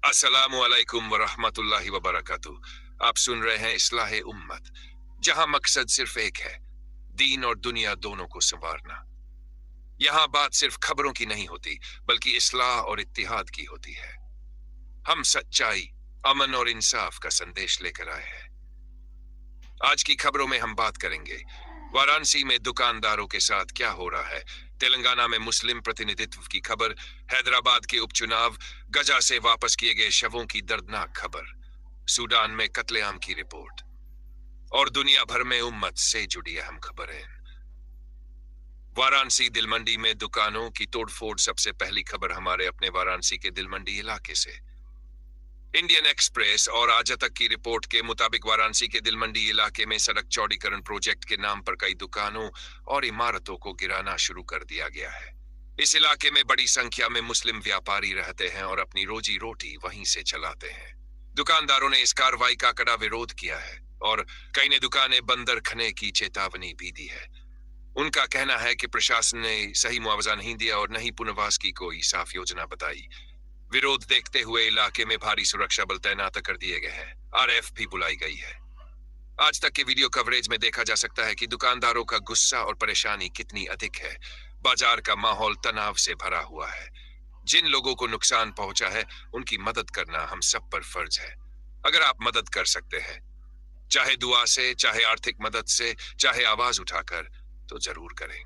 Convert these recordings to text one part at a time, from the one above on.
अस्सलामु अलैकुम वरहमतुल्लाहि वबरकातुह। आप सुन रहे हैं इस्लाह उम्मत, जहां मकसद सिर्फ एक है, दीन और दुनिया दोनों को संवारना। यहां बात सिर्फ खबरों की नहीं होती, बल्कि इस्लाह और इत्तिहाद की होती है। हम सच्चाई, अमन और इंसाफ का संदेश लेकर आए हैं। आज की खबरों में हम बात करेंगे वाराणसी में दुकानदारों के साथ क्या हो रहा है, तेलंगाना में मुस्लिम प्रतिनिधित्व की खबर, हैदराबाद के उपचुनाव, गजा से वापस किए गए शवों की दर्दनाक खबर, सूडान में कत्लेआम की रिपोर्ट और दुनिया भर में उम्मत से जुड़ी अहम खबरें। वाराणसी दिल मंडी में दुकानों की तोड़फोड़। सबसे पहली खबर हमारे अपने वाराणसी के दिल मंडी इलाके से। इंडियन एक्सप्रेस और आज तक की रिपोर्ट के मुताबिक वाराणसी के दिल मंडी इलाके में सड़क चौड़ीकरण प्रोजेक्ट के नाम पर कई दुकानों और इमारतों को गिराना शुरू कर दिया गया है। इस इलाके में बड़ी संख्या में मुस्लिम व्यापारी रहते हैं और अपनी रोजी रोटी वहीं से चलाते हैं। दुकानदारों ने इस कार्रवाई का कड़ा विरोध किया है और कई ने दुकानें बंद रखने की चेतावनी भी दी है। उनका कहना है कि प्रशासन ने सही मुआवजा नहीं दिया और न ही पुनर्वास की कोई साफ योजना बताई। विरोध देखते हुए इलाके में भारी सुरक्षा बल तैनात कर दिए गए हैं। आरएफ भी बुलाई गई है। आज तक के वीडियो कवरेज में देखा जा सकता है कि दुकानदारों का गुस्सा और परेशानी कितनी अधिक है। बाजार का माहौल तनाव से भरा हुआ है। जिन लोगों को नुकसान पहुंचा है, उनकी मदद करना हम सब पर फर्ज है। अगर आप मदद कर सकते हैं, चाहे दुआ से, चाहे आर्थिक मदद से, चाहे आवाज उठाकर, तो जरूर करें।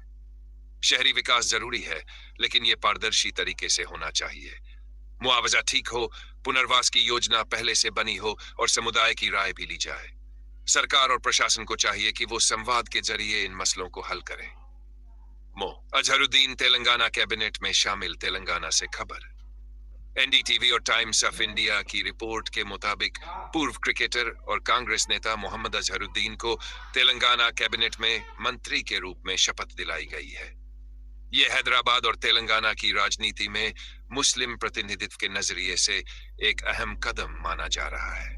शहरी विकास जरूरी है, लेकिन यह पारदर्शी तरीके से होना चाहिए। मुआवजा ठीक हो, पुनर्वास की योजना पहले से बनी हो और समुदाय की राय भी ली जाए। सरकार और प्रशासन को चाहिए कि वो संवाद के जरिए इन मसलों को हल करें। अजहरुद्दीन तेलंगाना कैबिनेट में शामिल। तेलंगाना से खबर। एनडीटीवी और टाइम्स ऑफ इंडिया की रिपोर्ट के मुताबिक पूर्व क्रिकेटर और कांग्रेस नेता मोहम्मद अजहरुद्दीन को तेलंगाना कैबिनेट में मंत्री के रूप में शपथ दिलाई गई है। यह हैदराबाद और तेलंगाना की राजनीति में मुस्लिम प्रतिनिधित्व के नजरिए से एक अहम कदम माना जा रहा है।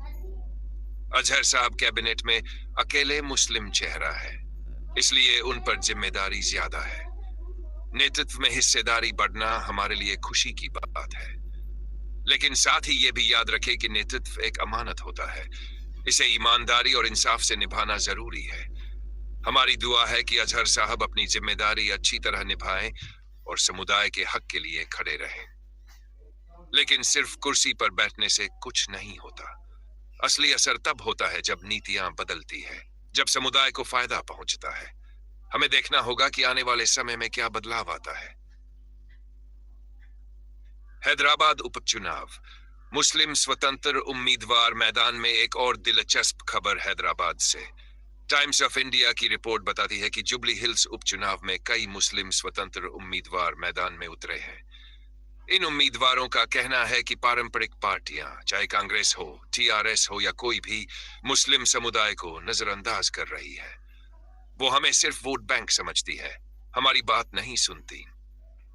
अजहर साहब कैबिनेट में अकेले मुस्लिम चेहरा है, इसलिए उन पर जिम्मेदारी ज्यादा है। नेतृत्व में हिस्सेदारी बढ़ना हमारे लिए खुशी की बात है, लेकिन साथ ही यह भी याद रखें कि नेतृत्व एक अमानत होता है। इसे ईमानदारी और इंसाफ से निभाना जरूरी है। हमारी दुआ है कि अजहर साहब अपनी जिम्मेदारी अच्छी तरह निभाएं और समुदाय के हक के लिए खड़े रहें। लेकिन सिर्फ कुर्सी पर बैठने से कुछ नहीं होता। असली असर तब होता है जब नीतियां बदलती है, जब समुदाय को फायदा पहुंचता है। हमें देखना होगा कि आने वाले समय में क्या बदलाव आता है। हैदराबाद उपचुनाव। मुस्लिम स्वतंत्र उम्मीदवार मैदान में। एक और दिलचस्प खबर हैदराबाद से। टाइम्स ऑफ इंडिया की रिपोर्ट बताती है कि जुबली हिल्स उपचुनाव में कई मुस्लिम स्वतंत्र उम्मीदवार मैदान में उतरे हैं। इन उम्मीदवारों का कहना है कि पारंपरिक पार्टियां, चाहे कांग्रेस हो, टीआरएस हो या कोई भी, मुस्लिम समुदाय को नजरअंदाज कर रही है। वो हमें सिर्फ वोट बैंक समझती है, हमारी बात नहीं सुनती।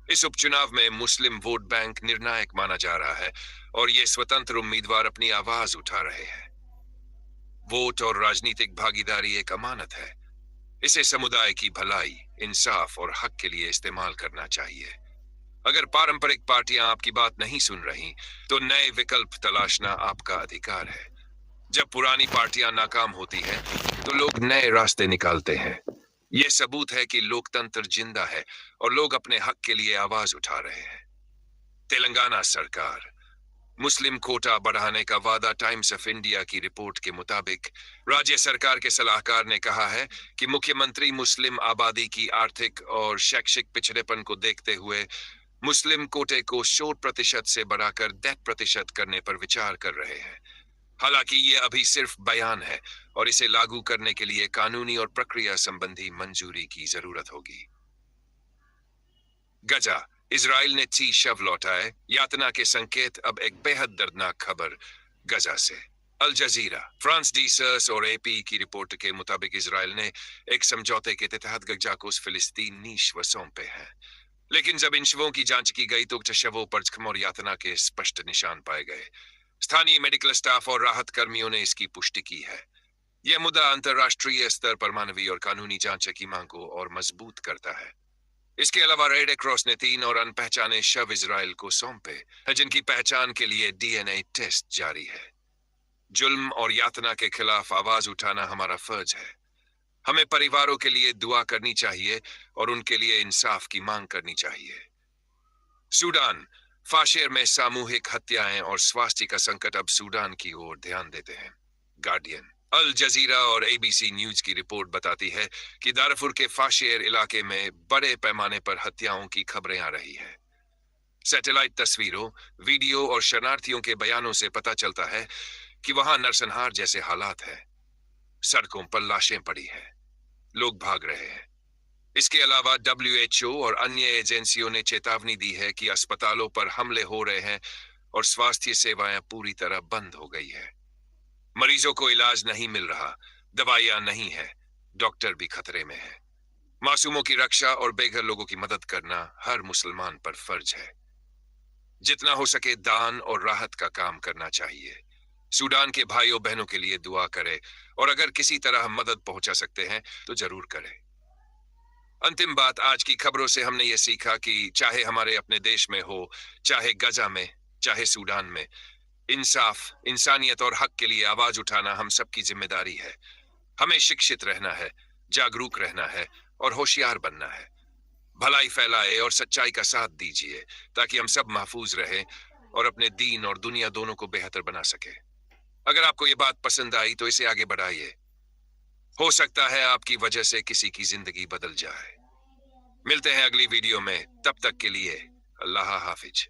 इस उपचुनाव में मुस्लिम वोट बैंक निर्णायक माना जा रहा है और ये स्वतंत्र उम्मीदवार अपनी आवाज उठा रहे हैं। वोट और राजनीतिक भागीदारी एक अमानत है। इसे समुदाय की भलाई, इंसाफ और हक के लिए इस्तेमाल करना चाहिए। अगर पारंपरिक पार्टियां आपकी बात नहीं सुन रही, तो नए विकल्प तलाशना आपका अधिकार है। जब पुरानी पार्टियां नाकाम होती हैं, तो लोग नए रास्ते निकालते हैं। यह सबूत है कि लोकतंत्र जिंदा है और लोग अपने हक के लिए आवाज उठा रहे हैं। तेलंगाना सरकार। मुस्लिम कोटा बढ़ाने का वादा। टाइम्स ऑफ इंडिया की रिपोर्ट के मुताबिक राज्य सरकार के सलाहकार ने कहा है कि मुख्यमंत्री मुस्लिम आबादी की आर्थिक और शैक्षिक पिछड़ेपन को देखते हुए मुस्लिम कोटे को 100% से बढ़ाकर 10% करने पर विचार कर रहे हैं। हालांकि ये अभी सिर्फ बयान है और इसे लागू करने के लिए कानूनी और प्रक्रिया संबंधी मंजूरी की जरूरत होगी। गजा। इजराइल ने 30 शव लौटाए। यातना के संकेत। अब एक बेहद दर्दनाक खबर गजा से। अल जजीरा। फ्रांस डीसर्स और एपी की रिपोर्ट के मुताबिक इजराइल ने एक समझौते के तहत गजा को फिलिस्तीनी शव सौंपे हैं, लेकिन जब इन शवों की जांच की गई तो शवों पर जख्म और यातना के स्पष्ट निशान पाए गए। स्थानीय मेडिकल स्टाफ और राहत कर्मियों ने इसकी पुष्टि की है। यह मुद्दा अंतर्राष्ट्रीय स्तर पर मानवीय और कानूनी जांच की मांग को और मजबूत करता है। इसके अलावा रेड क्रॉस ने 3 और अनपहचाने शव इजराइल को सौंपे हैं, जिनकी पहचान के लिए डीएनए टेस्ट जारी है। जुल्म और यातना के खिलाफ आवाज उठाना हमारा फर्ज है। हमें परिवारों के लिए दुआ करनी चाहिए और उनके लिए इंसाफ की मांग करनी चाहिए। सूडान, फाशेर में सामूहिक हत्याएं और स्वास्थ्य का संकट अब सूडान की ओर ध्यान देते हैं। गार्डियन, अल जजीरा और एबीसी न्यूज की रिपोर्ट बताती है कि दारफुर के फाशेर इलाके में बड़े पैमाने पर हत्याओं की खबरें आ रही है। सैटेलाइट तस्वीरों, वीडियो और शरणार्थियों के बयानों से पता चलता है कि वहां नरसंहार जैसे हालात हैं। सड़कों पर लाशें पड़ी हैं, लोग भाग रहे हैं। इसके अलावा डब्ल्यूएचओ और अन्य एजेंसियों ने चेतावनी दी है कि अस्पतालों पर हमले हो रहे हैं और स्वास्थ्य सेवाएं पूरी तरह बंद हो गई है। मरीजों को इलाज नहीं मिल रहा, दवाइयां नहीं है, डॉक्टर भी खतरे में है। मासूमों की रक्षा और बेघर लोगों की मदद करना हर मुसलमान पर फर्ज है। जितना हो सके दान और राहत का काम करना चाहिए। सूडान के भाइयों बहनों के लिए दुआ करें और अगर किसी तरह हम मदद पहुंचा सकते हैं तो जरूर करें। अंतिम बात, आज की खबरों से हमने ये सीखा कि चाहे हमारे अपने देश में हो, चाहे गजा में, चाहे सूडान में, इंसाफ, इंसानियत और हक के लिए आवाज उठाना हम सबकी जिम्मेदारी है। हमें शिक्षित रहना है, जागरूक रहना है और होशियार बनना है। भलाई फैलाए और सच्चाई का साथ दीजिए ताकि हम सब महफूज रहें और अपने दीन और दुनिया दोनों को बेहतर बना सके। अगर आपको ये बात पसंद आई तो इसे आगे बढ़ाइए। हो सकता है आपकी वजह से किसी की जिंदगी बदल जाए। मिलते हैं अगली वीडियो में, तब तक के लिए अल्लाह हाफिज।